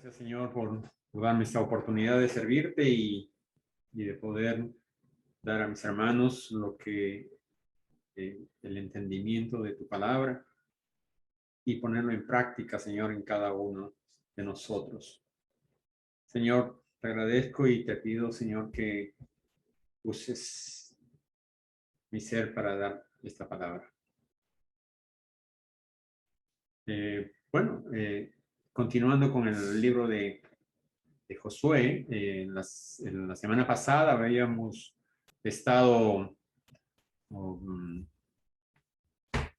Gracias, Señor, por darme esta oportunidad de servirte y de poder dar a mis hermanos el entendimiento de tu palabra y ponerlo en práctica, Señor, en cada uno de nosotros. Señor, te agradezco y te pido, Señor, que uses mi ser para dar esta palabra. Continuando con el libro de Josué, en la semana pasada habíamos estado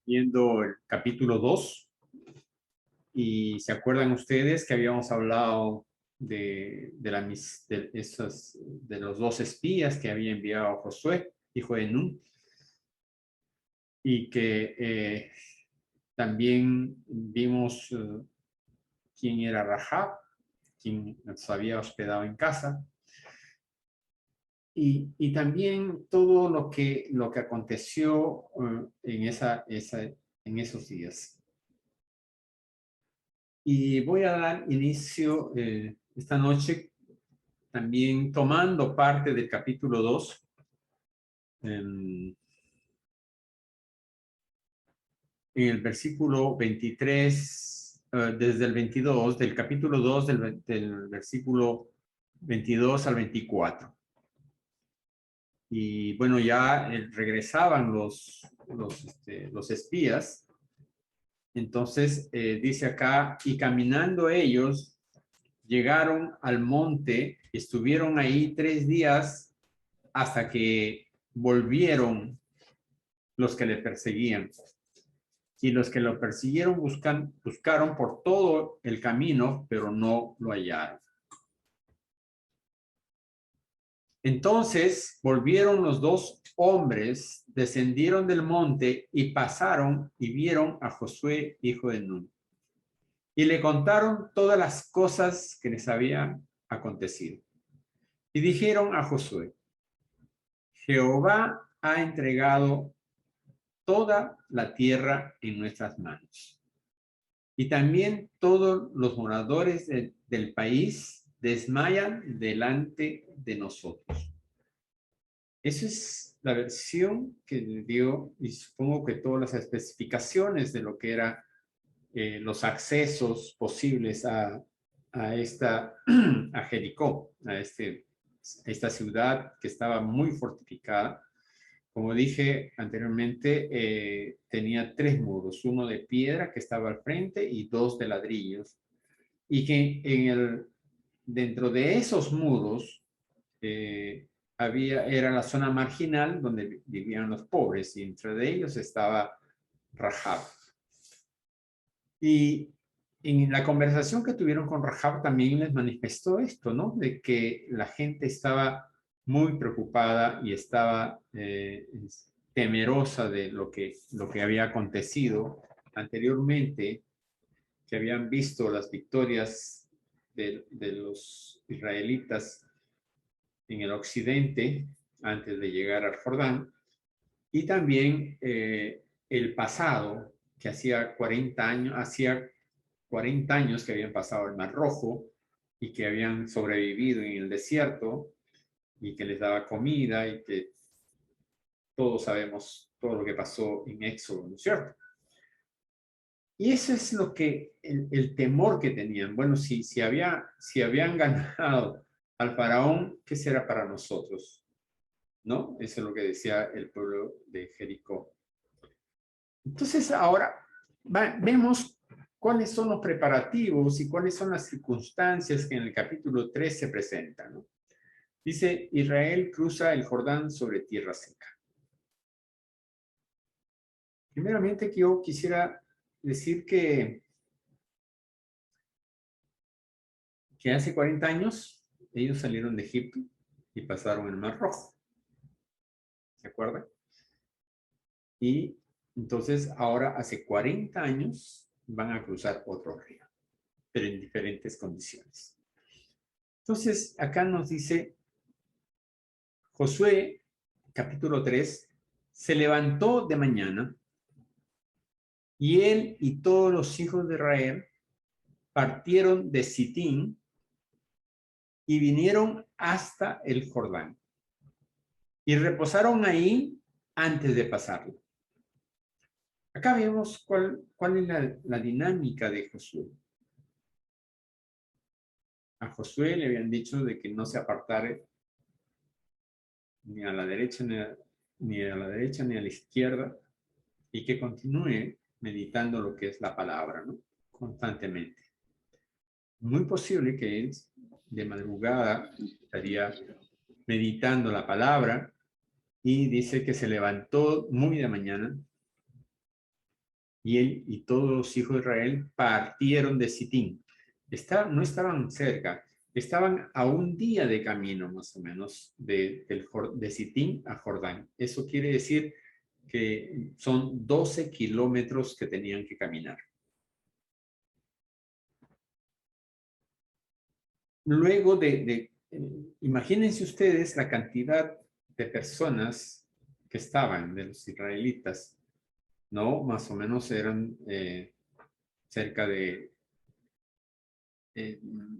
viendo el capítulo 2 y se acuerdan ustedes que habíamos hablado de los dos espías que había enviado Josué, hijo de Nun, y que también vimos quién era Rahab, quien nos había hospedado en casa, y también todo lo que aconteció en esos días. Y voy a dar inicio esta noche también tomando parte del capítulo 2, en el versículo 23, desde el 22, del capítulo 2, del versículo 22 al 24. Y bueno, ya regresaban los espías. Entonces dice acá, y caminando ellos, llegaron al monte, estuvieron ahí 3 días hasta que volvieron los que le perseguían. Y los que lo persiguieron buscaron por todo el camino, pero no lo hallaron. Entonces volvieron los 2 hombres, descendieron del monte y pasaron y vieron a Josué, hijo de Nun. Y le contaron todas las cosas que les habían acontecido. Y dijeron a Josué, Jehová ha entregado toda la tierra en nuestras manos. Y también todos los moradores del país desmayan delante de nosotros. Esa es la versión que dio, y supongo que todas las especificaciones de lo que eran los accesos posibles a Jericó, a esta ciudad que estaba muy fortificada. Como dije anteriormente, tenía 3 muros, uno de piedra que estaba al frente y 2 de ladrillos. Y que dentro de esos muros era la zona marginal donde vivían los pobres, y entre de ellos estaba Rahab. Y en la conversación que tuvieron con Rahab también les manifestó esto, ¿no? De que la gente estaba muy preocupada y estaba temerosa de lo que había acontecido anteriormente, que habían visto las victorias de los israelitas en el occidente antes de llegar al Jordán, y también el pasado, que hacía 40 años que habían pasado el Mar Rojo y que habían sobrevivido en el desierto y que les daba comida, y que todos sabemos todo lo que pasó en Éxodo, ¿no es cierto? Y eso es lo que el temor que tenían. Bueno, si habían ganado al faraón, ¿qué será para nosotros? ¿No? Eso es lo que decía el pueblo de Jericó. Entonces ahora vemos cuáles son los preparativos y cuáles son las circunstancias que en el capítulo 3 se presentan, ¿no? Dice, Israel cruza el Jordán sobre tierra seca. Primeramente, que yo quisiera decir que hace 40 años ellos salieron de Egipto y pasaron el Mar Rojo. ¿Se acuerdan? Y entonces ahora hace 40 años van a cruzar otro río, pero en diferentes condiciones. Entonces acá nos dice Josué, capítulo 3, se levantó de mañana y él y todos los hijos de Israel partieron de Sitín y vinieron hasta el Jordán. Y reposaron ahí antes de pasarlo. Acá vemos cuál es la dinámica de Josué. A Josué le habían dicho de que no se apartara ni a la derecha ni a la izquierda, y que continúe meditando lo que es la palabra, ¿no? Constantemente. Muy posible que él de madrugada estaría meditando la palabra, y dice que se levantó muy de mañana y él y todos los hijos de Israel partieron de Sitín. No estaban cerca, estaban a un día de camino más o menos de Sitín a Jordán. Eso quiere decir que son 12 kilómetros que tenían que caminar. Luego imagínense ustedes la cantidad de personas que estaban, de los israelitas, ¿no? Más o menos eran cerca de,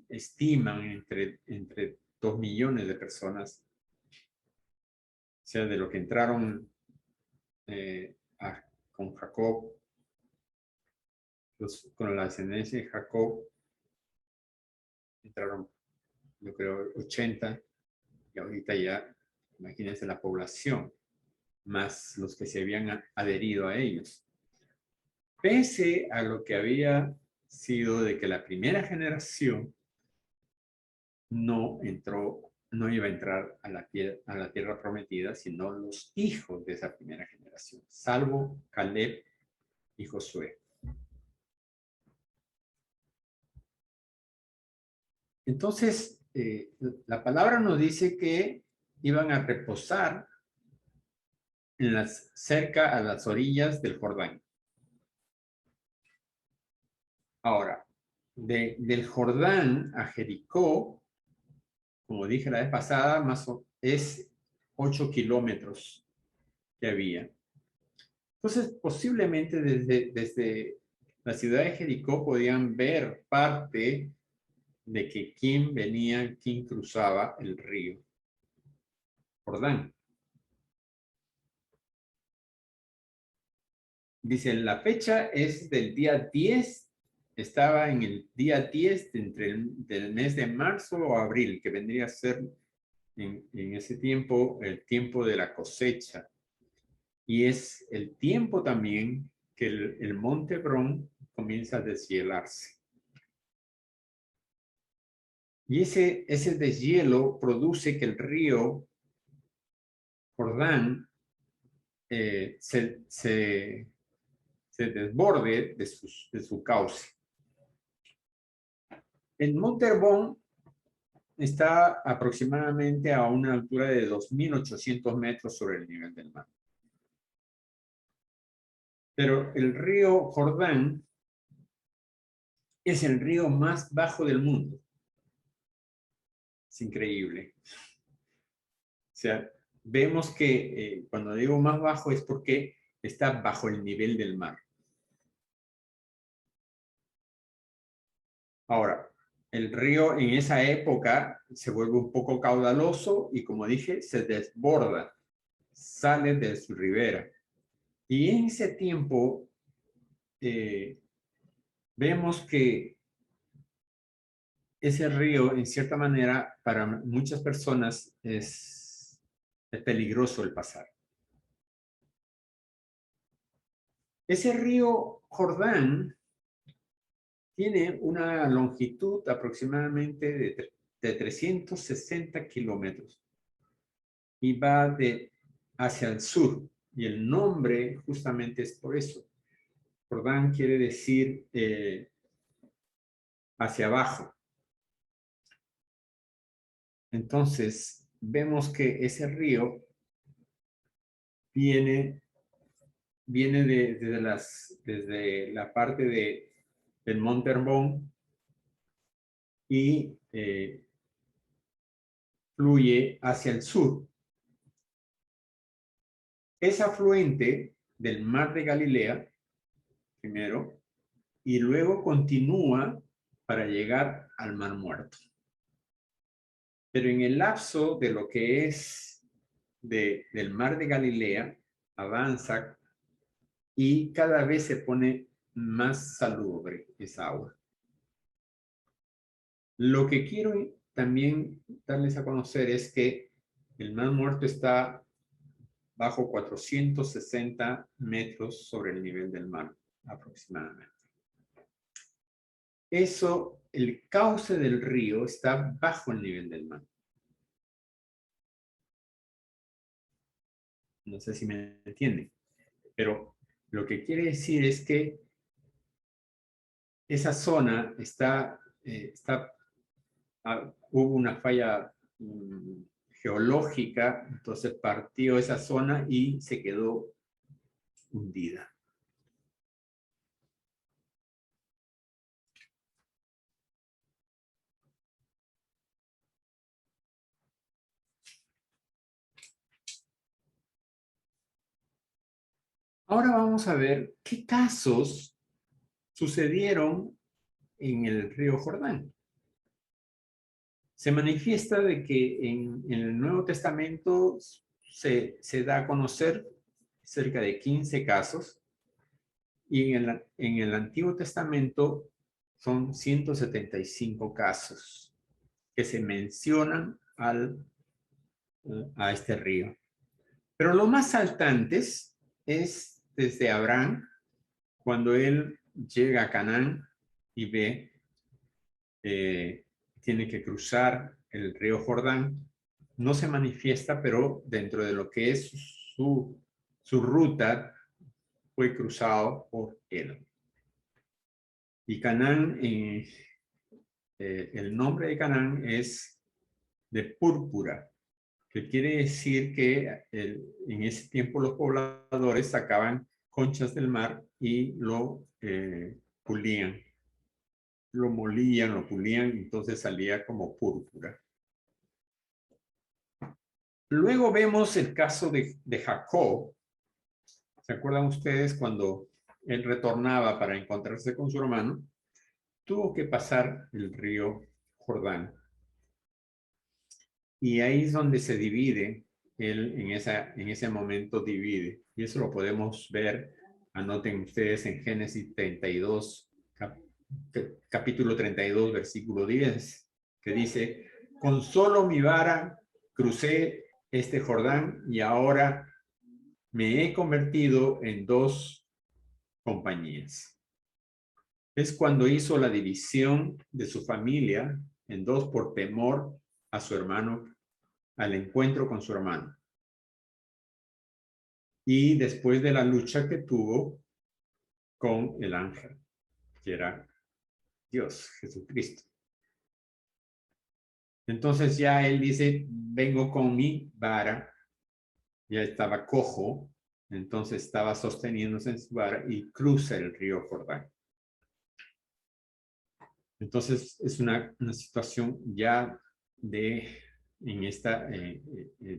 estiman entre 2 millones de personas, o sea, de lo que entraron con Jacob, con la descendencia de Jacob, entraron, yo creo, 80, y ahorita ya, imagínense la población, más los que se habían adherido a ellos. Pese a lo que había sido de que la primera generación no iba a entrar a la tierra prometida, sino los hijos de esa primera generación, salvo Caleb y Josué. Entonces, la palabra nos dice que iban a reposar cerca a las orillas del Jordán. Ahora, del Jordán a Jericó, como dije la vez pasada, es 8 kilómetros que había. Entonces, posiblemente desde la ciudad de Jericó podían ver parte de que quién cruzaba el río Jordán. Dice, la fecha es del día 10, estaba en el día 10 del mes de marzo o abril, que vendría a ser en ese tiempo el tiempo de la cosecha. Y es el tiempo también que el monte Hebrón comienza a deshielarse. Y ese deshielo produce que el río Jordán se desborde de su cauce. El monte Hebrón está aproximadamente a una altura de 2.800 metros sobre el nivel del mar. Pero el río Jordán es el río más bajo del mundo. Es increíble. O sea, vemos que cuando digo más bajo es porque está bajo el nivel del mar. Ahora, el río en esa época se vuelve un poco caudaloso y, como dije, se desborda, sale de su ribera. Y en ese tiempo vemos que ese río, en cierta manera, para muchas personas es peligroso el pasar. Ese río Jordán tiene una longitud aproximadamente de 360 kilómetros y va hacia el sur. Y el nombre justamente es por eso. Jordán quiere decir hacia abajo. Entonces, vemos que ese río viene desde la parte del Monte Herbón y fluye hacia el sur. Es afluente del Mar de Galilea, primero, y luego continúa para llegar al Mar Muerto. Pero en el lapso de lo que es del Mar de Galilea, avanza y cada vez se pone más salubre esa agua. Lo que quiero también darles a conocer es que el Mar Muerto está bajo 460 metros sobre el nivel del mar, aproximadamente. Eso, el cauce del río está bajo el nivel del mar. No sé si me entienden, pero lo que quiere decir es que esa zona hubo una falla geológica, entonces partió esa zona y se quedó hundida. Ahora vamos a ver qué casos sucedieron en el río Jordán. Se manifiesta de que en el Nuevo Testamento se da a conocer cerca de 15 casos y en el Antiguo Testamento son 175 casos que se mencionan a este río. Pero lo más saltantes es desde Abraham, cuando él llega a Canaán y ve, tiene que cruzar el río Jordán. No se manifiesta, pero dentro de lo que es su ruta, fue cruzado por él. Y Canaán, el nombre de Canaán es de púrpura, que quiere decir que en ese tiempo los pobladores sacaban conchas del mar y lo pulían. Lo molían, lo pulían, entonces salía como púrpura. Luego vemos el caso de Jacob. ¿Se acuerdan ustedes cuando él retornaba para encontrarse con su hermano? Tuvo que pasar el río Jordán. Y ahí es donde se divide, él en ese momento divide. Y eso lo podemos ver, anoten ustedes en Génesis 32, capítulo 32, versículo 10, que dice, con solo mi vara crucé este Jordán y ahora me he convertido en dos compañías. Es cuando hizo la división de su familia en dos por temor a su hermano, al encuentro con su hermano. Y después de la lucha que tuvo con el ángel, que era Dios, Jesucristo. Entonces ya él dice, vengo con mi vara, ya estaba cojo, entonces estaba sosteniéndose en su vara y cruza el río Jordán. Entonces es una situación ya de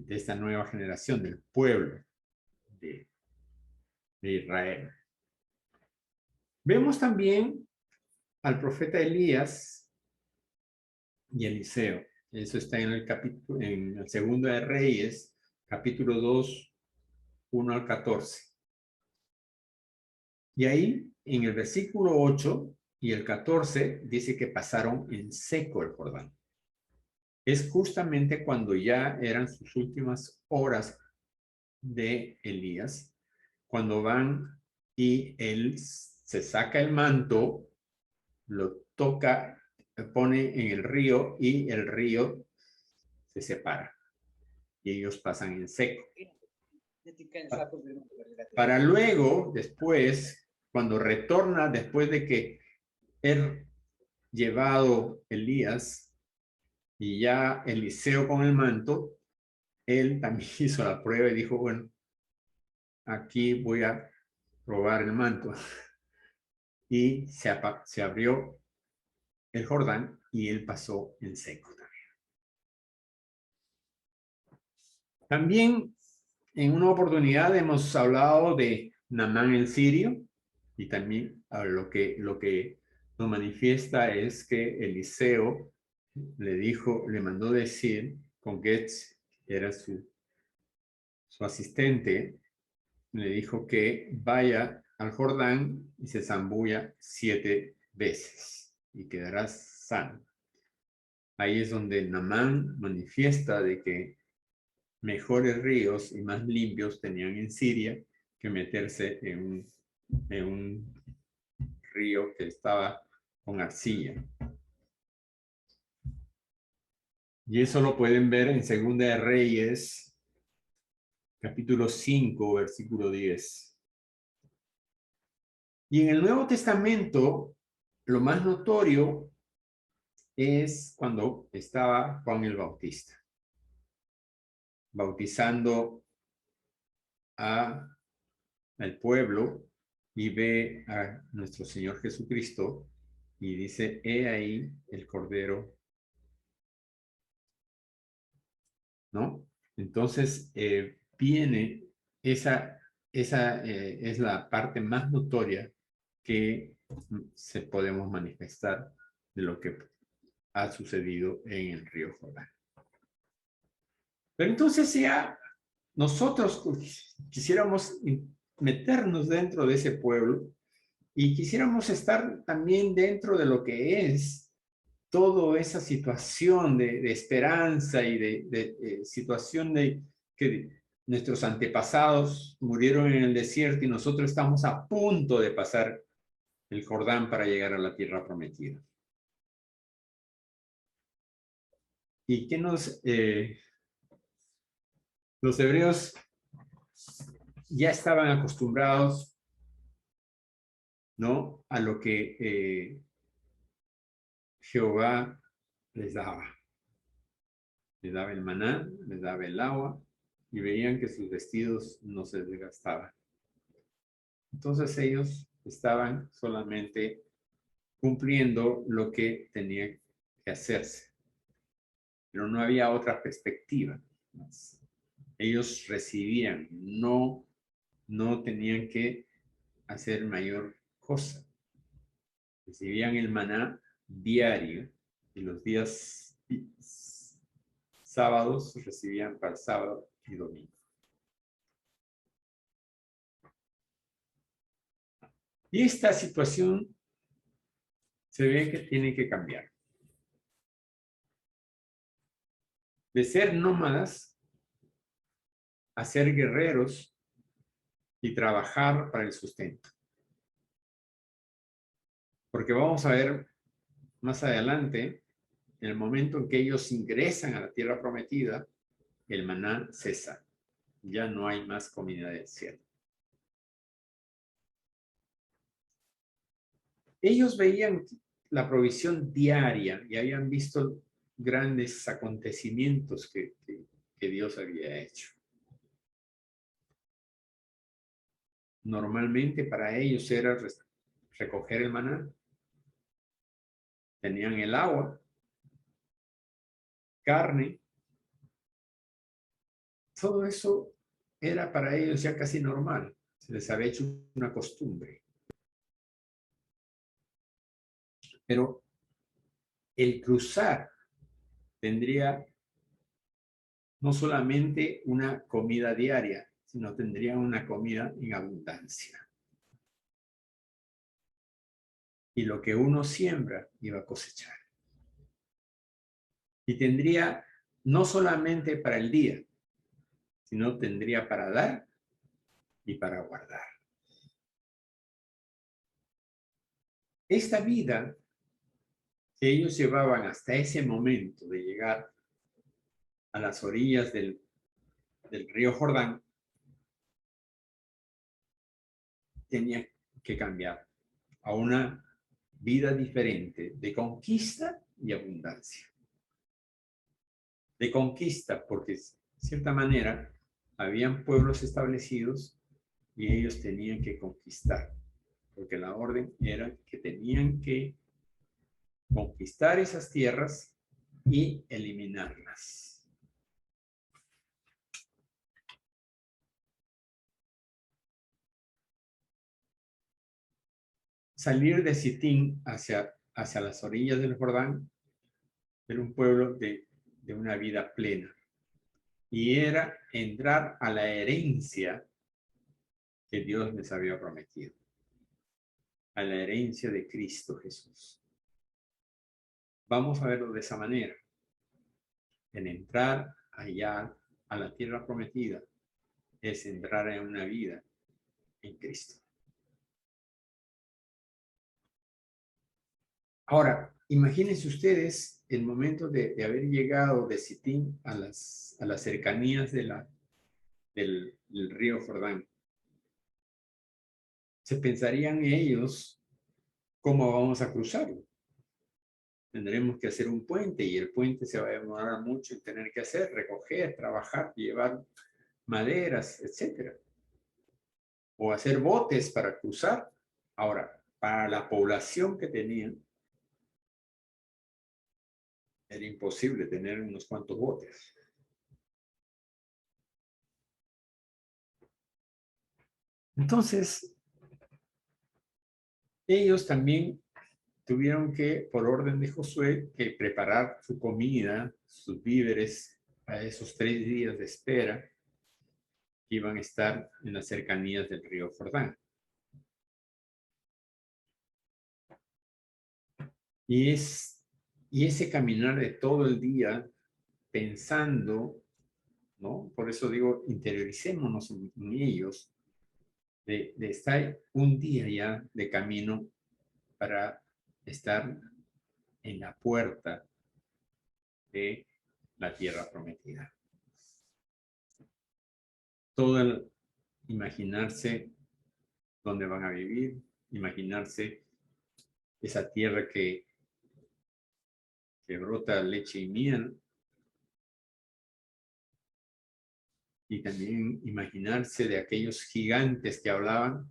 esta nueva generación del pueblo de Israel. Vemos también al profeta Elías y Eliseo. Eso está en el segundo de Reyes, capítulo 2, 1 al 14. Y ahí, en el versículo 8 y el 14, dice que pasaron en seco el Jordán. Es justamente cuando ya eran sus últimas horas de Elías, cuando van y él se saca el manto, lo toca, pone en el río y el río se separa y ellos pasan en seco. Para luego, después, cuando retorna, después de que él llevado Elías y ya Eliseo con el manto, él también hizo la prueba y dijo, bueno, aquí voy a probar el manto. Y se abrió el Jordán y él pasó en seco también. En una oportunidad hemos hablado de Naamán el sirio y también lo que nos manifiesta es que Eliseo le mandó decir con Getz, que era su asistente, le dijo que vaya al Jordán y se zambulla 7 veces y quedarás sano. Ahí es donde Naamán manifiesta de que mejores ríos y más limpios tenían en Siria que meterse en un río que estaba con arcilla. Y eso lo pueden ver en Segunda de Reyes, capítulo 5, versículo 10. Y en el Nuevo Testamento, lo más notorio es cuando estaba Juan el Bautista, bautizando al pueblo y ve a nuestro Señor Jesucristo y dice, he ahí el Cordero, ¿no? Entonces, viene esa es la parte más notoria que se podemos manifestar de lo que ha sucedido en el río Jordán. Pero entonces ya nosotros quisiéramos meternos dentro de ese pueblo y quisiéramos estar también dentro de lo que es toda esa situación de esperanza y de situación de que nuestros antepasados murieron en el desierto y nosotros estamos a punto de pasar el Jordán para llegar a la tierra prometida. ¿Y qué los hebreos ya estaban acostumbrados, ¿no?, a lo que Jehová les daba? Les daba el maná, les daba el agua y veían que sus vestidos no se desgastaban. Entonces ellos estaban solamente cumpliendo lo que tenía que hacerse, pero no había otra perspectiva. Ellos recibían, no tenían que hacer mayor cosa. Recibían el maná diario y los días sábados recibían para sábado y domingo. Y esta situación se ve que tiene que cambiar. De ser nómadas a ser guerreros y trabajar para el sustento. Porque vamos a ver más adelante, en el momento en que ellos ingresan a la tierra prometida, el maná cesa. Ya no hay más comida del cielo. Ellos veían la provisión diaria y habían visto grandes acontecimientos que Dios había hecho. Normalmente para ellos era recoger el maná. Tenían el agua, carne. Todo eso era para ellos ya casi normal. Se les había hecho una costumbre. Pero el cruzar tendría no solamente una comida diaria, sino tendría una comida en abundancia. Y lo que uno siembra iba a cosechar. Y tendría no solamente para el día, sino tendría para dar y para guardar. Esta vida que ellos llevaban hasta ese momento de llegar a las orillas del río Jordán, tenía que cambiar a una vida diferente de conquista y abundancia. De conquista, porque de cierta manera habían pueblos establecidos y ellos tenían que conquistar, porque la orden era que tenían que conquistar esas tierras y eliminarlas. Salir de Sitín hacia hacia las orillas del Jordán, era un pueblo de una vida plena. Y era entrar a la herencia que Dios les había prometido, a la herencia de Cristo Jesús. Vamos a verlo de esa manera, en entrar allá a la tierra prometida, es entrar en una vida en Cristo. Ahora, imagínense ustedes el momento de haber llegado de Sitín a las cercanías del río Jordán. Se pensarían ellos, ¿cómo vamos a cruzarlo? Tendremos que hacer un puente y el puente se va a demorar mucho en tener que hacer, recoger, trabajar, llevar maderas, etcétera. O hacer botes para cruzar. Ahora, para la población que tenían, era imposible tener unos cuantos botes. Entonces, ellos también tuvieron que, por orden de Josué, que preparar su comida, sus víveres a esos 3 días de espera que iban a estar en las cercanías del río Jordán. Y ese caminar de todo el día pensando, ¿no? Por eso digo, interioricémonos en ellos, de estar un día ya de camino para estar en la puerta de la tierra prometida. Todo el imaginarse dónde van a vivir, imaginarse esa tierra que brota leche y miel, y también imaginarse de aquellos gigantes que hablaban,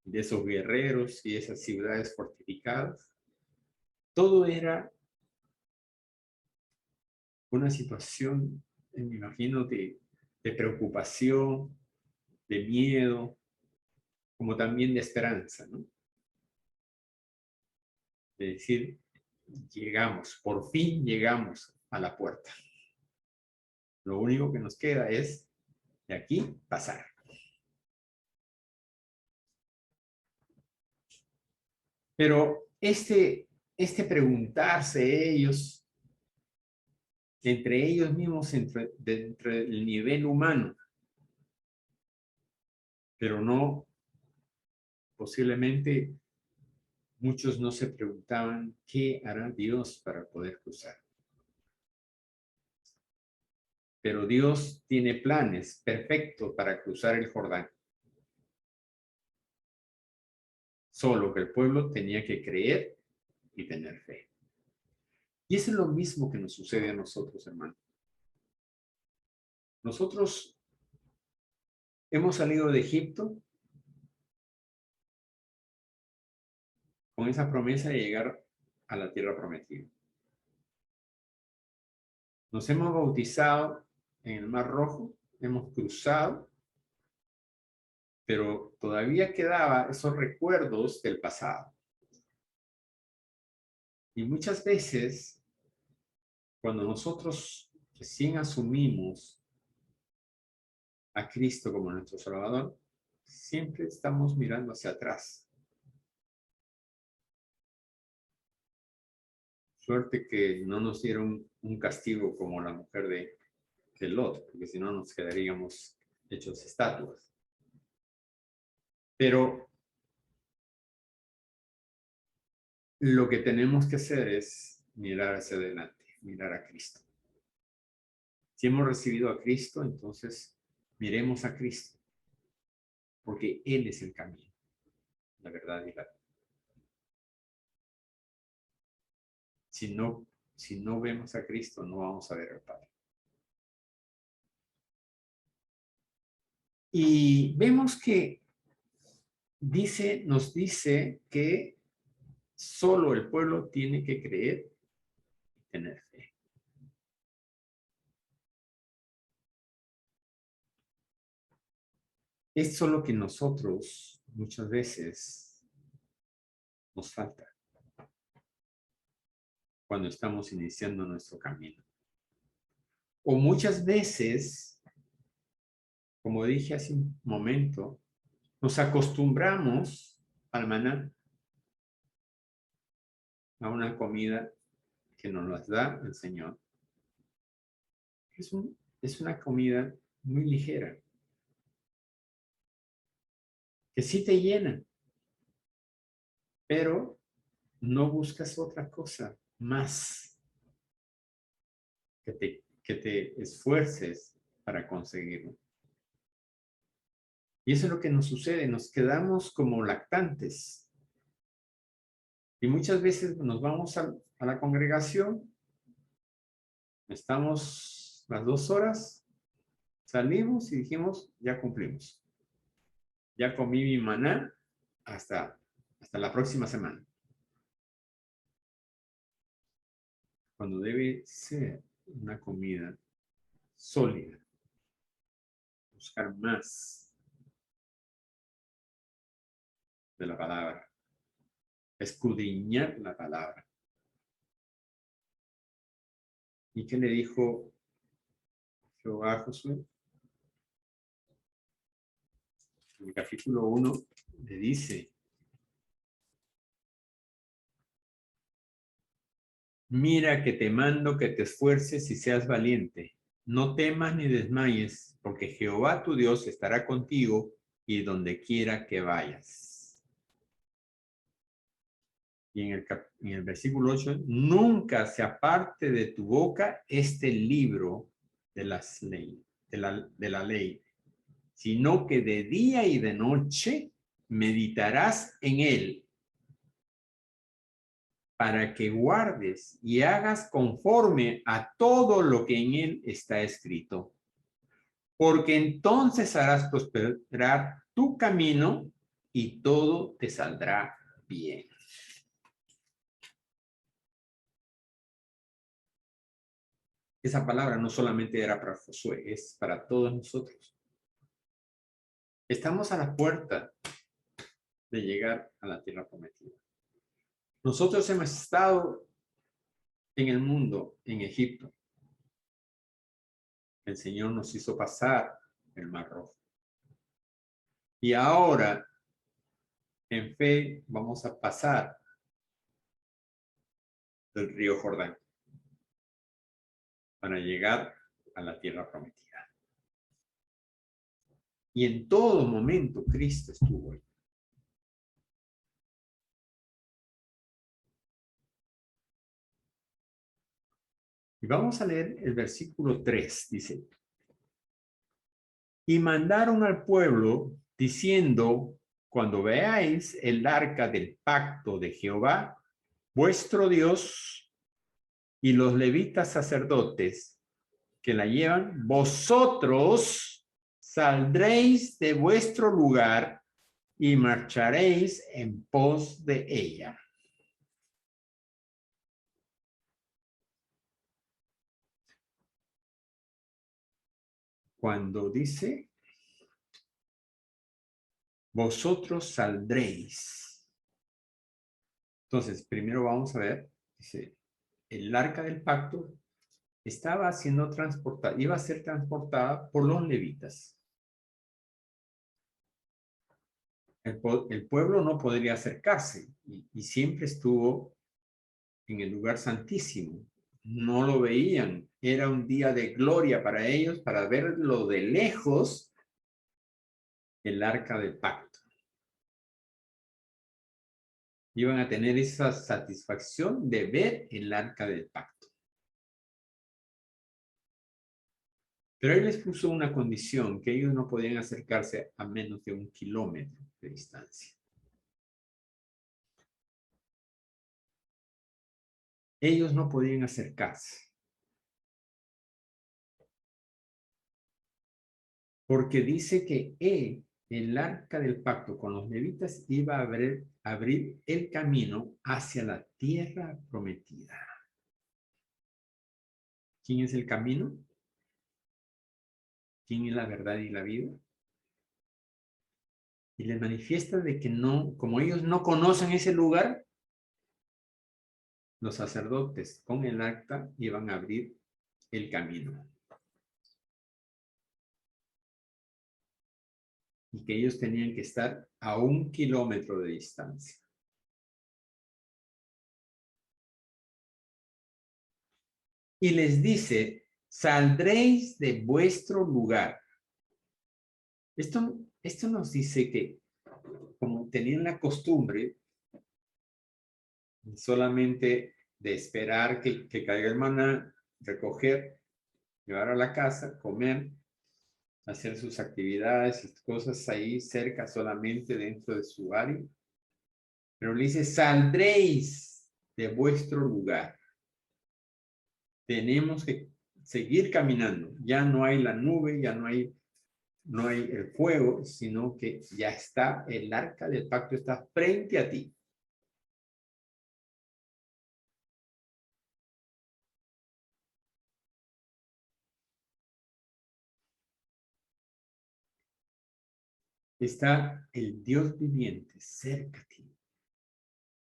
de esos guerreros y esas ciudades fortificadas. Todo era una situación, me imagino, de preocupación, de miedo, como también de esperanza, ¿no? De decir, llegamos, por fin llegamos a la puerta. Lo único que nos queda es de aquí pasar. Pero este preguntarse ellos, entre ellos mismos, entre el nivel humano, pero no, posiblemente muchos no se preguntaban qué hará Dios para poder cruzar. Pero Dios tiene planes perfectos para cruzar el Jordán. Solo que el pueblo tenía que creer y tener fe. Y eso es lo mismo que nos sucede a nosotros, hermanos. Nosotros hemos salido de Egipto con esa promesa de llegar a la tierra prometida. Nos hemos bautizado en el Mar Rojo, hemos cruzado, pero todavía quedaban esos recuerdos del pasado. Y muchas veces, cuando nosotros recién asumimos a Cristo como nuestro Salvador, siempre estamos mirando hacia atrás. Suerte que no nos dieron un castigo como la mujer de Lot, porque si no nos quedaríamos hechos estatuas. Pero lo que tenemos que hacer es mirar hacia adelante, mirar a Cristo. Si hemos recibido a Cristo, entonces miremos a Cristo, porque Él es el camino, la verdad y la vida. Si no vemos a Cristo, no vamos a ver al Padre. Y vemos que nos dice que solo el pueblo tiene que creer y tener fe. Es solo que nosotros muchas veces nos falta. cuando estamos iniciando nuestro camino. O muchas veces, como dije hace un momento, nos acostumbramos al maná, a una comida que nos las da el Señor. Es una comida muy ligera, que sí te llena, pero no buscas otra cosa más que te esfuerces para conseguirlo. Y eso es lo que nos sucede, nos quedamos como lactantes. Y muchas veces nos vamos a la congregación, estamos las 2 horas, salimos y dijimos, ya cumplimos. Ya comí mi maná hasta la próxima semana. Cuando debe ser una comida sólida, buscar más de la palabra, escudriñar la palabra. ¿Y qué le dijo Jehová a Josué? En el capítulo 1 le dice: mira que te mando que te esfuerces y seas valiente. No temas ni desmayes, porque Jehová tu Dios estará contigo y donde quiera que vayas. Y en el versículo 8, nunca se aparte de tu boca este libro de la ley, sino que de día y de noche meditarás en él, para que guardes y hagas conforme a todo lo que en él está escrito. Porque entonces harás prosperar tu camino y todo te saldrá bien. Esa palabra no solamente era para Josué, es para todos nosotros. Estamos a la puerta de llegar a la tierra prometida. Nosotros hemos estado en el mundo, en Egipto. El Señor nos hizo pasar el Mar Rojo. Y ahora, en fe, vamos a pasar del río Jordán para llegar a la tierra prometida. Y en todo momento Cristo estuvo ahí. Y vamos a leer el versículo 3, dice: y mandaron al pueblo diciendo: cuando veáis el arca del pacto de Jehová, vuestro Dios, y los levitas sacerdotes que la llevan, vosotros saldréis de vuestro lugar y marcharéis en pos de ella. Cuando dice vosotros saldréis, entonces primero vamos a ver, dice, el arca del pacto estaba siendo transportada, iba a ser transportada por los levitas. El pueblo no podría acercarse y siempre estuvo en el lugar santísimo. No lo veían. Era un día de gloria para ellos, para verlo de lejos, el arca del pacto. Iban a tener esa satisfacción de ver el arca del pacto. Pero él les puso una condición, que ellos no podían acercarse a menos de 1 kilómetro de distancia. Ellos no podían acercarse. Porque dice que el arca del pacto con los levitas iba a abrir el camino hacia la tierra prometida. ¿Quién es el camino? ¿Quién es la verdad y la vida? Y les manifiesta de que no, como ellos no conocen ese lugar, los sacerdotes con el arca iban a abrir el camino. Y que ellos tenían que estar a 1 kilómetro de distancia. Y les dice, saldréis de vuestro lugar. Esto nos dice que como tenían la costumbre solamente de esperar que caiga el maná, recoger, llevar a la casa, comer, hacer sus actividades y cosas ahí cerca solamente dentro de su área. Pero le dice, saldréis de vuestro lugar. Tenemos que seguir caminando. Ya no hay la nube, ya no hay el fuego, sino que ya está el arca del pacto, está frente a ti. Está el Dios viviente cerca de ti,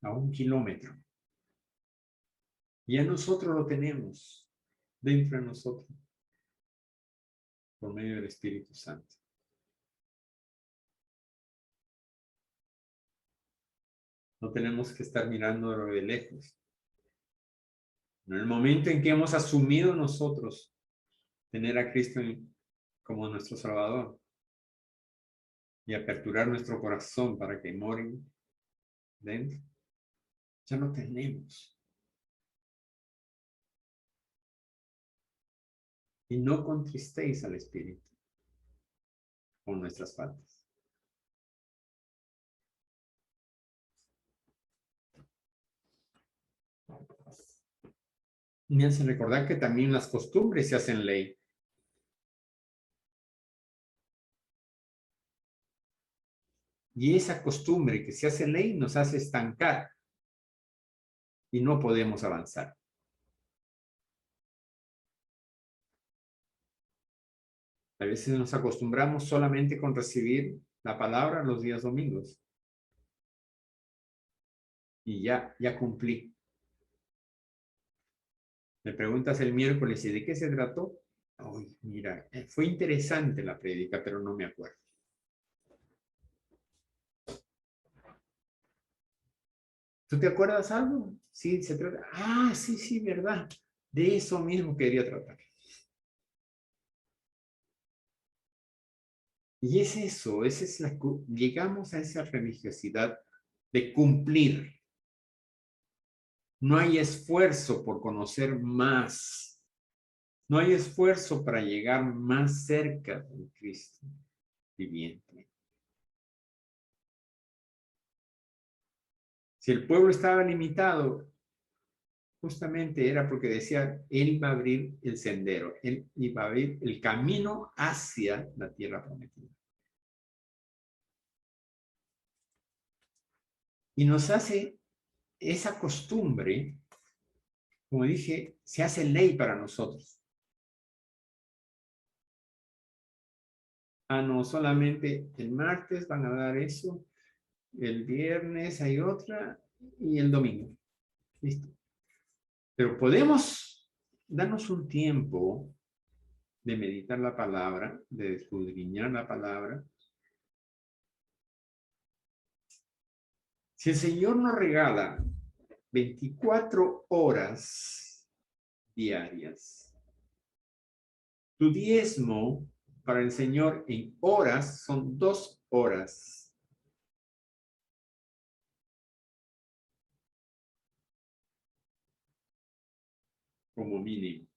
a 1 kilómetro. Ya nosotros lo tenemos dentro de nosotros, por medio del Espíritu Santo. No tenemos que estar mirándolo de lejos. En el momento en que hemos asumido nosotros tener a Cristo como nuestro Salvador y aperturar nuestro corazón para que moren dentro, ya lo tenemos. Y no contristéis al Espíritu con nuestras faltas. Me hace recordar que también las costumbres se hacen ley. Y esa costumbre que se hace ley nos hace estancar y no podemos avanzar. A veces nos acostumbramos solamente con recibir la palabra los días domingos. Y ya cumplí. Me preguntas el miércoles, ¿y de qué se trató? Ay, mira, fue interesante la prédica, pero no me acuerdo. ¿Tú te acuerdas algo? Sí, se trata. Ah, sí, verdad. De eso mismo quería tratar. Y es eso, llegamos a esa religiosidad de cumplir. No hay esfuerzo por conocer más. No hay esfuerzo para llegar más cerca de Cristo viviente. Si el pueblo estaba limitado, justamente era porque decía, Él va a abrir el sendero, Él iba a abrir el camino hacia la tierra prometida. Y nos hace esa costumbre, como dije, se hace ley para nosotros. Ah, no, solamente el martes van a dar eso, el viernes hay otra y el domingo. Listo. Pero podemos darnos un tiempo de meditar la palabra, de escudriñar la palabra. Si el Señor nos regala 24 horas diarias, tu diezmo para el Señor en horas son 2 horas. Como mínimo.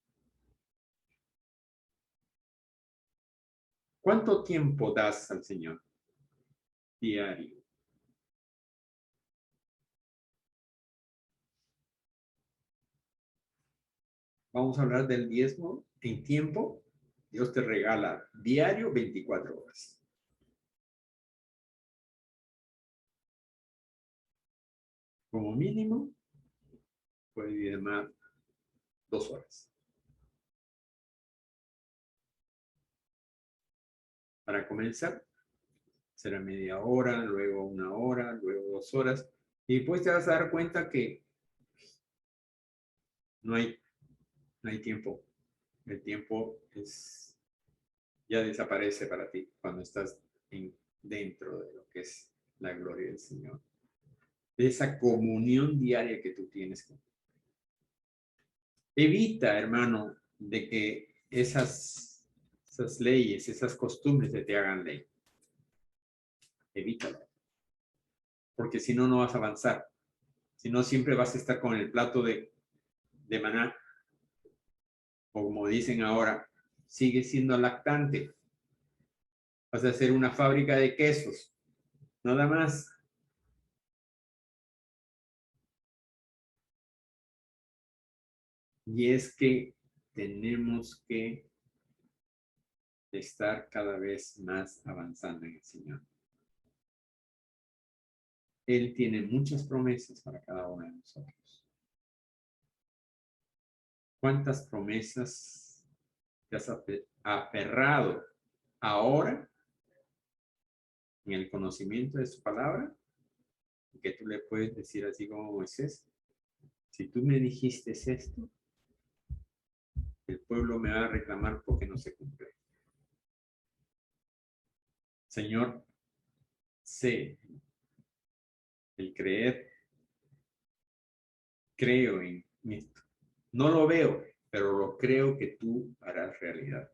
¿Cuánto tiempo das al Señor diario? Vamos a hablar del diezmo en tiempo. Dios te regala diario 24 horas. Como mínimo, puede diezmar 2 horas. Para comenzar, será media hora, luego 1 hora, luego 2 horas. Y después te vas a dar cuenta que No hay tiempo. El tiempo ya desaparece para ti cuando estás dentro de lo que es la gloria del Señor. De esa comunión diaria que tú tienes con Él. Evita, hermano, de que esas leyes, esas costumbres se te hagan ley. Evítalo. Porque si no, no vas a avanzar. Si no, siempre vas a estar con el plato de maná. O como dicen ahora, sigue siendo lactante. Vas a hacer una fábrica de quesos. Nada más. Y es que tenemos que estar cada vez más avanzando en el Señor. Él tiene muchas promesas para cada uno de nosotros. ¿Cuántas promesas te has aferrado ahora en el conocimiento de su palabra? Que tú le puedes decir así como Moisés, si tú me dijiste esto, el pueblo me va a reclamar porque no se cumple. Señor, sé el creer, creo en esto. No lo veo, pero lo creo que tú harás realidad.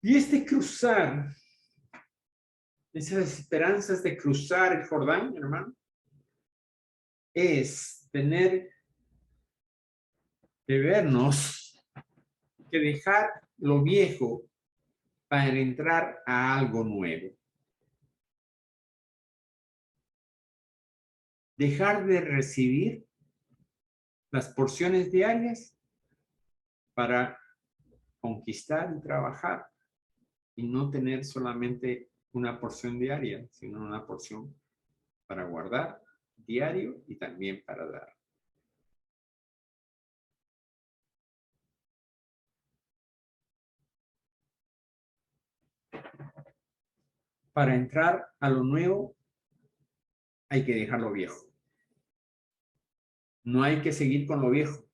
Y este cruzar, esas esperanzas de cruzar el Jordán, hermano, es tener que vernos, que dejar lo viejo para entrar a algo nuevo. Dejar de recibir las porciones diarias para conquistar y trabajar y no tener solamente una porción diaria, sino una porción para guardar diario y también para dar. Para entrar a lo nuevo hay que dejar lo viejo. No hay que seguir con lo viejo.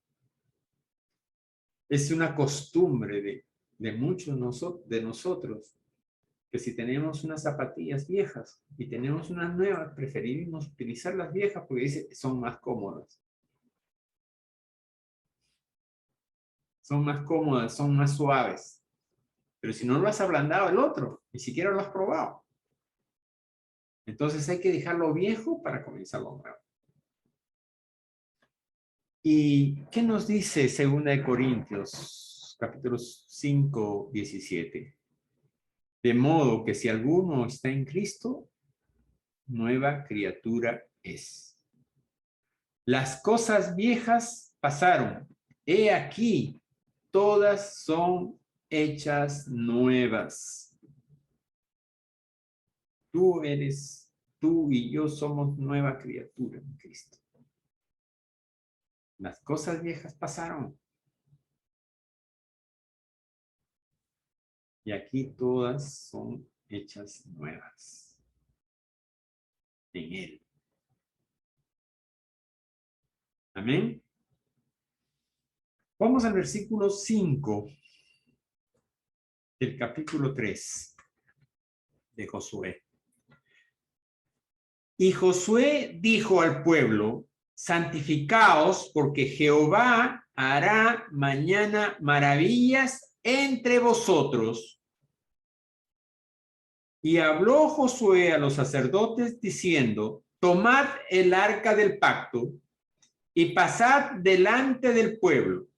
Es una costumbre de muchos de nosotros que si tenemos unas zapatillas viejas y tenemos unas nuevas, preferimos utilizar las viejas porque dice, son más cómodas. Son más cómodas, son más suaves. Pero si no lo has ablandado el otro, ni siquiera lo has probado. Entonces hay que dejar lo viejo para comenzar lo nuevo. ¿Y qué nos dice 2 Corintios, capítulos 5, 17? De modo que si alguno está en Cristo, nueva criatura es. Las cosas viejas pasaron. He aquí, todas son hechas nuevas. Tú y yo somos nueva criatura en Cristo. Las cosas viejas pasaron. Y aquí todas son hechas nuevas. En Él. Amén. Vamos al versículo 5 del capítulo 3 de Josué. Y Josué dijo al pueblo, santificaos porque Jehová hará mañana maravillas entre vosotros. Y habló Josué a los sacerdotes diciendo, tomad el arca del pacto y pasad delante del pueblo.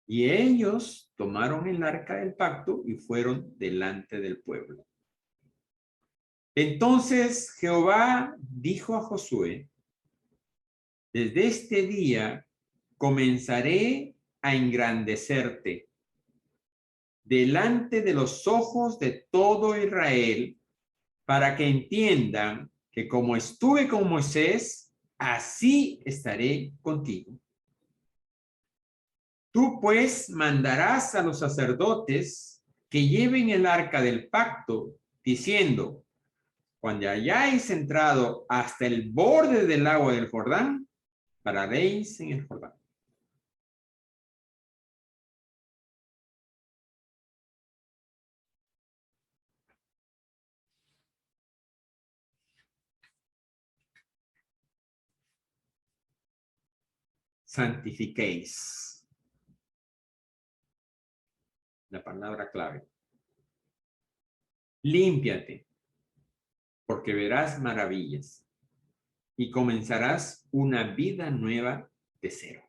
Y ellos tomaron el arca del pacto y fueron delante del pueblo. Entonces Jehová dijo a Josué, desde este día comenzaré a engrandecerte delante de los ojos de todo Israel, para que entiendan que como estuve con Moisés, así estaré contigo. Tú pues mandarás a los sacerdotes que lleven el arca del pacto, diciendo, Cuando hayáis entrado hasta el borde del agua del Jordán, pararéis en el Jordán. Santifiquéis. La palabra clave. Límpiate, porque verás maravillas y comenzarás una vida nueva de cero.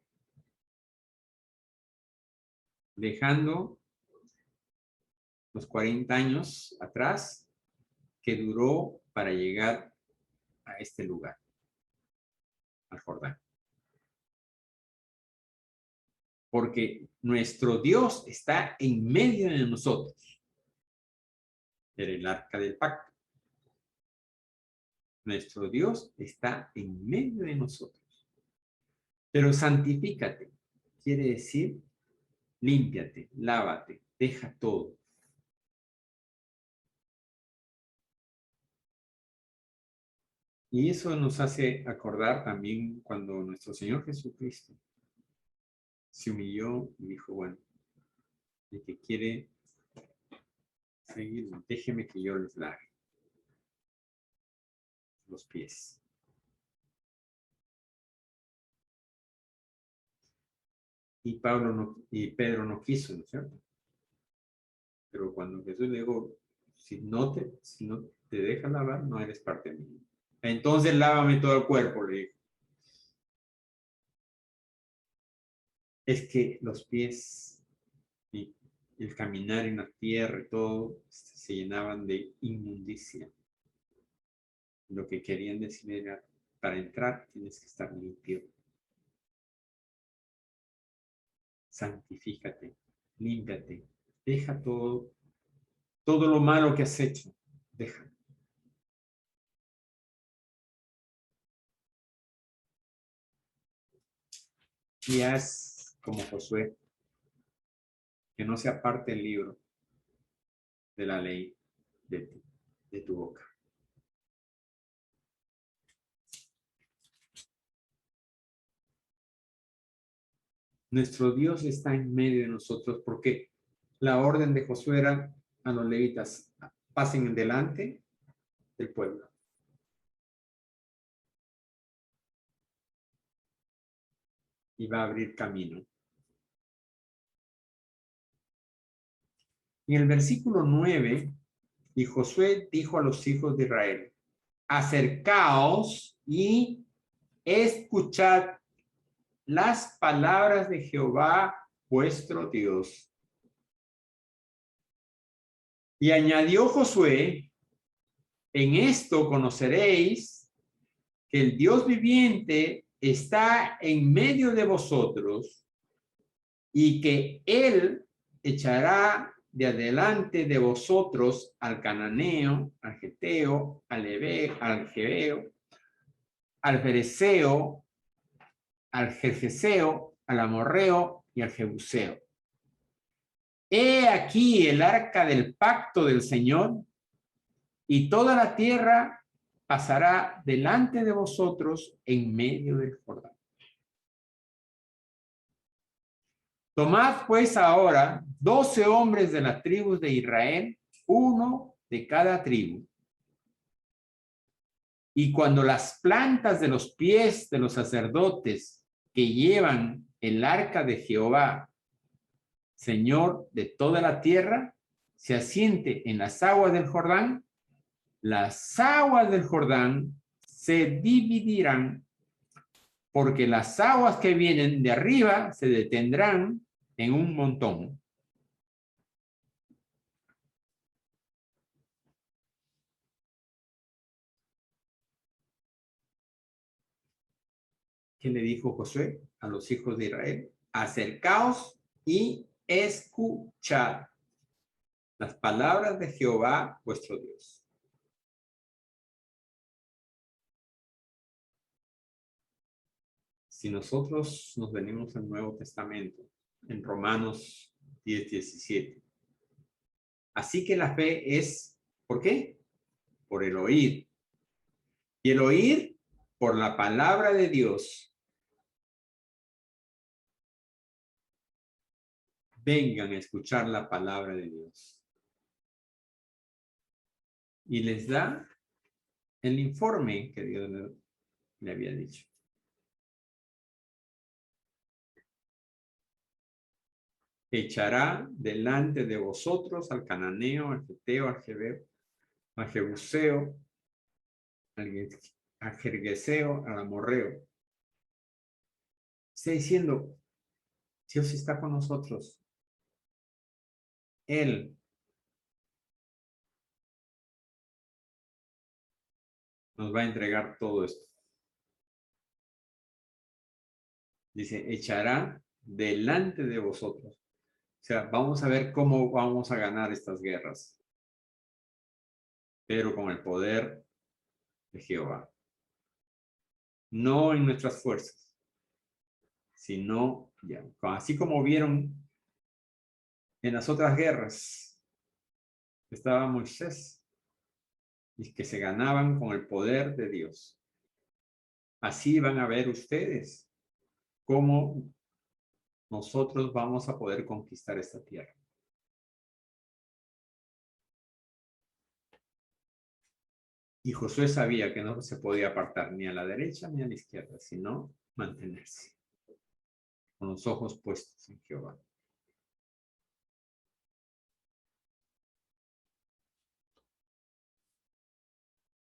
Dejando los 40 años atrás que duró para llegar a este lugar, al Jordán. Porque nuestro Dios está en medio de nosotros. Era el arca del pacto. Nuestro Dios está en medio de nosotros. Pero santifícate. Quiere decir, límpiate, lávate, deja todo. Y eso nos hace acordar también cuando nuestro Señor Jesucristo se humilló y dijo, bueno, el que quiere seguir, déjeme que yo les lave los pies. Y Pedro no quiso, ¿no es cierto? Pero cuando Jesús le dijo, si no te dejas lavar, no eres parte mía. Entonces lávame todo el cuerpo, le dijo. Es que los pies y el caminar en la tierra y todo se llenaban de inmundicia. Lo que querían decir era, para entrar tienes que estar limpio. Santifícate, límpiate, deja todo lo malo que has hecho, deja. Y haz como Josué, que no sea parte del libro de la ley de tu boca. Nuestro Dios está en medio de nosotros porque la orden de Josué era a los levitas, pasen delante del pueblo. Y va a abrir camino. En el versículo 9, y Josué dijo a los hijos de Israel, acercaos y escuchad las palabras de Jehová vuestro Dios. Y añadió Josué, en esto conoceréis que el Dios viviente está en medio de vosotros y que él echará de adelante de vosotros al cananeo, al geteo, al jebeo, al fereceo, al jerjeseo, al amorreo y al jebuseo. He aquí el arca del pacto del Señor, y toda la tierra pasará delante de vosotros en medio del Jordán. Tomad pues ahora 12 hombres de las tribus de Israel, uno de cada tribu. Y cuando las plantas de los pies de los sacerdotes que llevan el arca de Jehová, Señor de toda la tierra, se asiente en las aguas del Jordán, las aguas del Jordán se dividirán, porque las aguas que vienen de arriba se detendrán en un montón. ¿Qué le dijo Josué a los hijos de Israel? Acercaos y escuchad las palabras de Jehová vuestro Dios. Si nosotros nos venimos al Nuevo Testamento, en Romanos 10:17. Así que la fe es, ¿por qué? por el oír. Y el oír por la palabra de Dios. Vengan a escuchar la palabra de Dios. Y les da el informe que Dios le había dicho. Echará delante de vosotros al cananeo, al geteo, al jebeo, al jebuseo, al jergueseo, al amorreo. Está diciendo, Dios está con nosotros. Él nos va a entregar todo esto. Dice, echará delante de vosotros. O sea, vamos a ver cómo vamos a ganar estas guerras. Pero con el poder de Jehová. No en nuestras fuerzas, sino, ya, así como vieron en las otras guerras, estaba Moisés, y que se ganaban con el poder de Dios. Así van a ver ustedes cómo nosotros vamos a poder conquistar esta tierra. Y Josué sabía que no se podía apartar ni a la derecha ni a la izquierda, sino mantenerse con los ojos puestos en Jehová.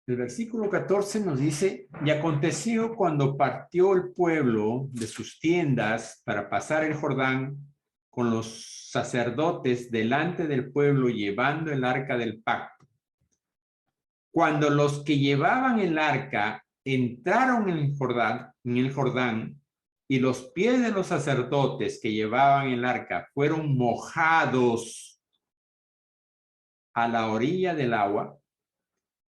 El versículo 14 nos dice, y aconteció cuando partió el pueblo de sus tiendas para pasar el Jordán con los sacerdotes delante del pueblo llevando el arca del pacto. Cuando los que llevaban el arca entraron en el Jordán, y los pies de los sacerdotes que llevaban el arca fueron mojados a la orilla del agua,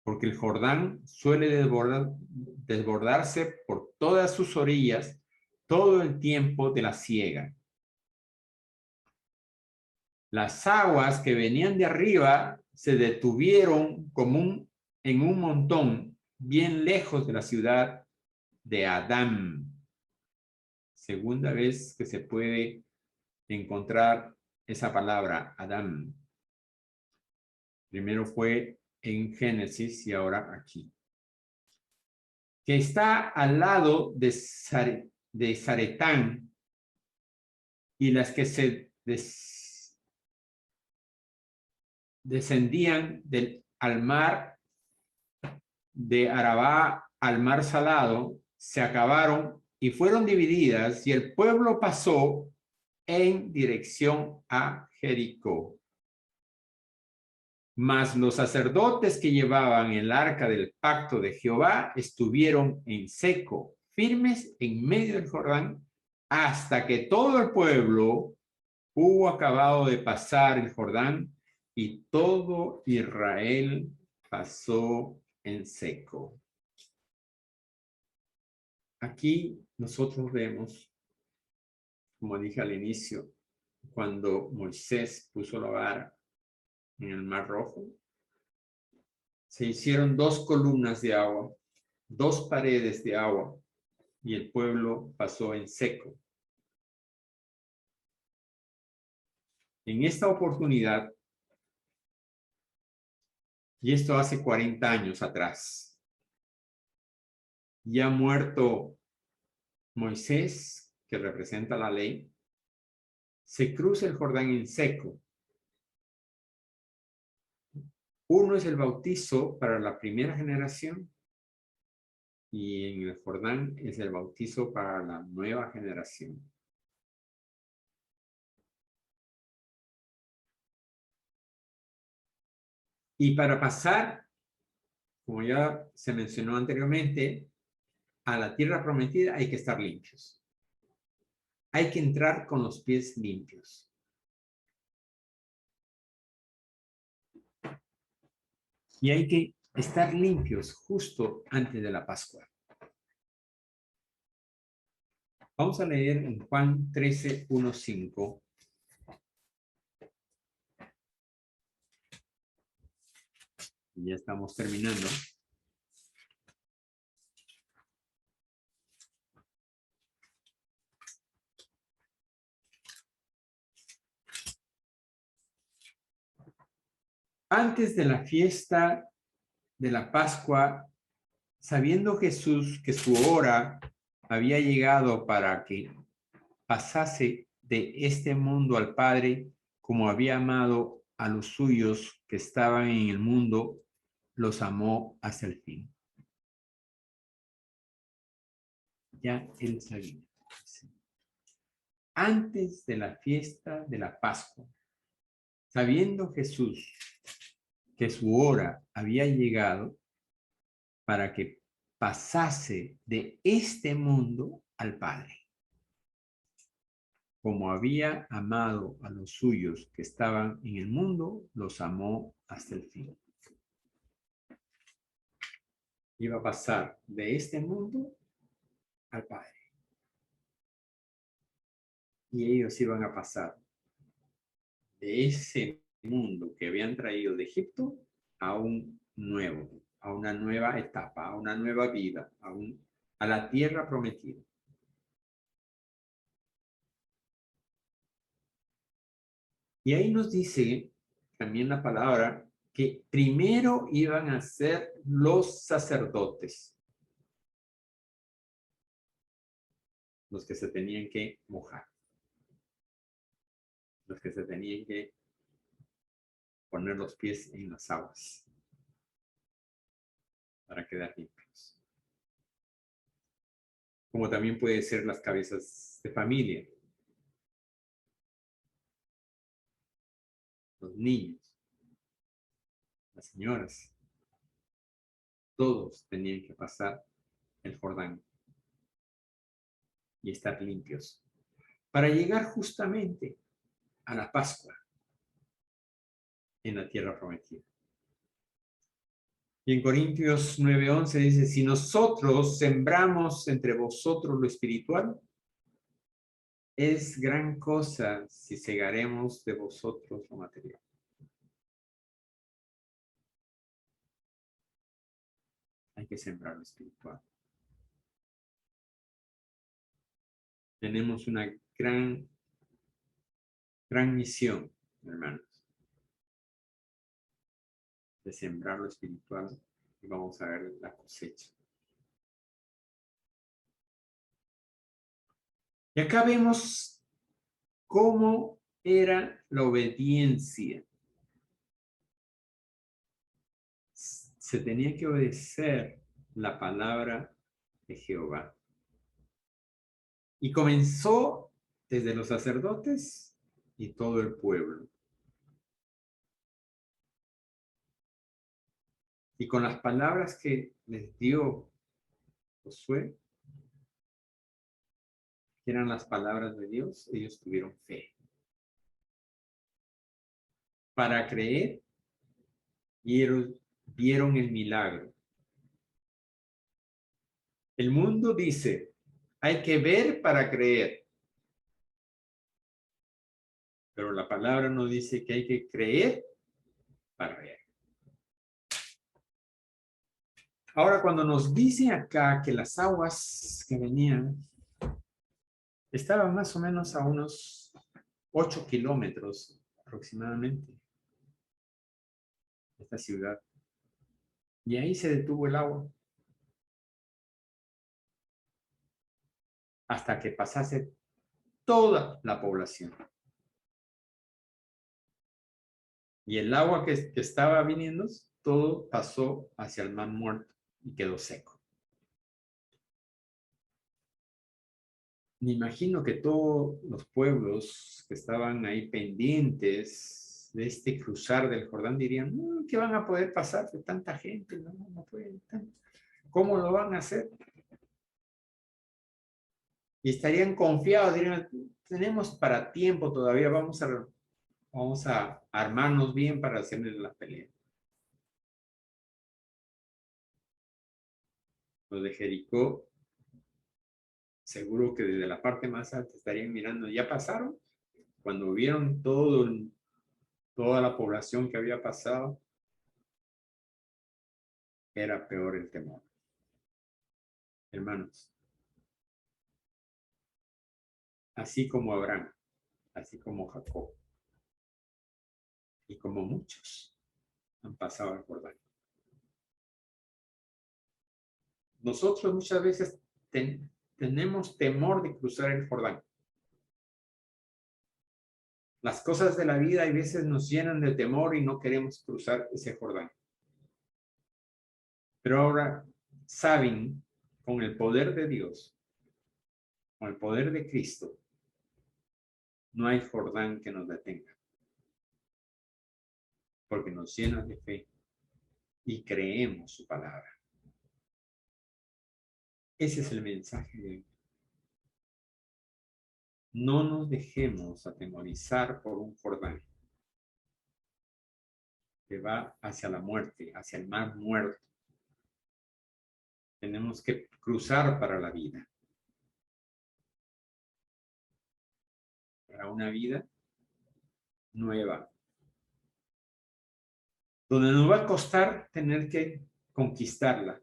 porque el Jordán suele desbordarse por todas sus orillas todo el tiempo de la siega. Las aguas que venían de arriba se detuvieron en un montón bien lejos de la ciudad de Adán. Segunda vez que se puede encontrar esa palabra, Adán. Primero fue en Génesis y ahora aquí. Que está al lado de Zaretán, y las que se descendían al mar de Arabá al mar Salado, se acabaron y fueron divididas, y el pueblo pasó en dirección a Jericó. Mas los sacerdotes que llevaban el arca del pacto de Jehová estuvieron en seco, firmes en medio del Jordán, hasta que todo el pueblo hubo acabado de pasar el Jordán, y todo Israel pasó en seco. Aquí nosotros vemos, como dije al inicio, cuando Moisés puso la vara en el Mar Rojo, se hicieron 2 columnas de agua, 2 paredes de agua, y el pueblo pasó en seco. En esta oportunidad, y esto hace 40 años atrás, ya muerto Moisés, que representa la ley, se cruza el Jordán en seco. Uno es el bautizo para la primera generación, y en el Jordán es el bautizo para la nueva generación. Y para pasar, como ya se mencionó anteriormente, a la tierra prometida hay que estar limpios. Hay que entrar con los pies limpios. Y hay que estar limpios justo antes de la Pascua. Vamos a leer en Juan 13, 1, 5. Y ya estamos terminando. Antes de la fiesta de la Pascua, sabiendo Jesús que su hora había llegado para que pasase de este mundo al Padre, como había amado a los suyos que estaban en el mundo, los amó hasta el fin. Ya él sabía. Antes de la fiesta de la Pascua, sabiendo Jesús que su hora había llegado para que pasase de este mundo al Padre, como había amado a los suyos que estaban en el mundo, los amó hasta el fin. Iba a pasar de este mundo al Padre. Y ellos iban a pasar de ese mundo que habían traído de Egipto a un nuevo, a una nueva etapa, a una nueva vida, a la tierra prometida. Y ahí nos dice también la palabra que primero iban a ser los sacerdotes, los que se tenían que mojar, los que se tenían que poner los pies en las aguas para quedar limpios. Como también puede ser las cabezas de familia, los niños, las señoras, todos tenían que pasar el Jordán y estar limpios para llegar justamente a la Pascua en la tierra prometida. Y en Corintios 9:11 dice, si nosotros sembramos entre vosotros lo espiritual, es gran cosa si segaremos de vosotros lo material. Hay que sembrar lo espiritual. Tenemos una gran misión, hermanos, de sembrar lo espiritual y vamos a ver la cosecha. Y acá vemos cómo era la obediencia. Se tenía que obedecer la palabra de Jehová. Y comenzó desde los sacerdotes y todo el pueblo. Y con las palabras que les dio Josué, que eran las palabras de Dios, ellos tuvieron fe. Para creer, vieron el milagro. El mundo dice, hay que ver para creer. Pero la palabra nos dice que hay que creer para ver. Ahora, cuando nos dice acá que las aguas que venían estaban más o menos a unos 8 kilómetros aproximadamente de esta ciudad. Y ahí se detuvo el agua. Hasta que pasase toda la población. Y el agua que estaba viniendo, todo pasó hacia el mar muerto y quedó seco. Me imagino que todos los pueblos que estaban ahí pendientes de este cruzar del Jordán dirían, no, ¿qué van a poder pasar de tanta gente? No pueden. ¿Cómo lo van a hacer? Y estarían confiados, dirían, tenemos para tiempo todavía, vamos a armarnos bien para hacerles la pelea. Los de Jericó, seguro que desde la parte más alta estarían mirando, ¿ya pasaron? Cuando vieron toda la población que había pasado, era peor el temor. Hermanos, así como Abraham, así como Jacob, y como muchos han pasado el Jordán. Nosotros muchas veces tenemos temor de cruzar el Jordán. Las cosas de la vida a veces nos llenan de temor y no queremos cruzar ese Jordán. Pero ahora saben, con el poder de Dios, con el poder de Cristo, no hay Jordán que nos detenga. Porque nos llena de fe y creemos su palabra. Ese es el mensaje de hoy. No nos dejemos atemorizar por un Jordán que va hacia la muerte, hacia el mar muerto. Tenemos que cruzar para la vida. Para una vida nueva. Donde nos va a costar tener que conquistarla.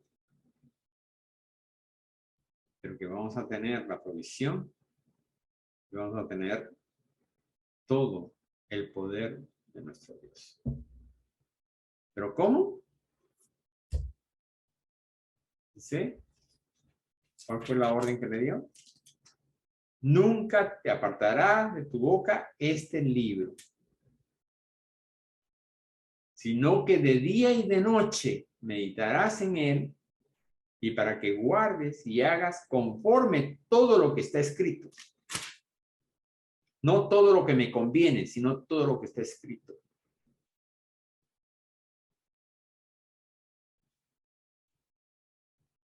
Pero que vamos a tener la provisión. Y vamos a tener todo el poder de nuestro Dios. ¿Pero cómo? ¿Dice? ¿Cuál fue la orden que le dio? Nunca te apartará de tu boca este libro, sino que de día y de noche meditarás en él, y para que guardes y hagas conforme todo lo que está escrito. No todo lo que me conviene, sino todo lo que está escrito.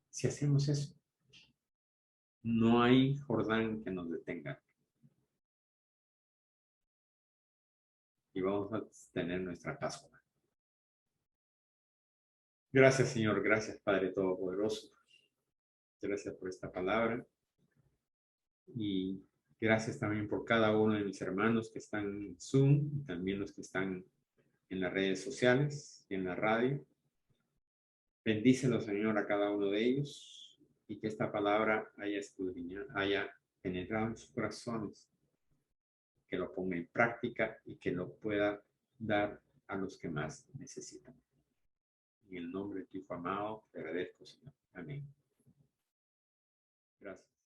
Si hacemos eso, no hay Jordán que nos detenga. Y vamos a tener nuestra Pascua. Gracias, Señor. Gracias, Padre Todopoderoso. Gracias por esta palabra. Y gracias también por cada uno de mis hermanos que están en Zoom y también los que están en las redes sociales y en la radio. Bendícelo, Señor, a cada uno de ellos y que esta palabra haya penetrado en sus corazones, que lo ponga en práctica y que lo pueda dar a los que más necesitan. En el nombre de tu Hijo amado, te agradezco, Señor. Amén. Gracias.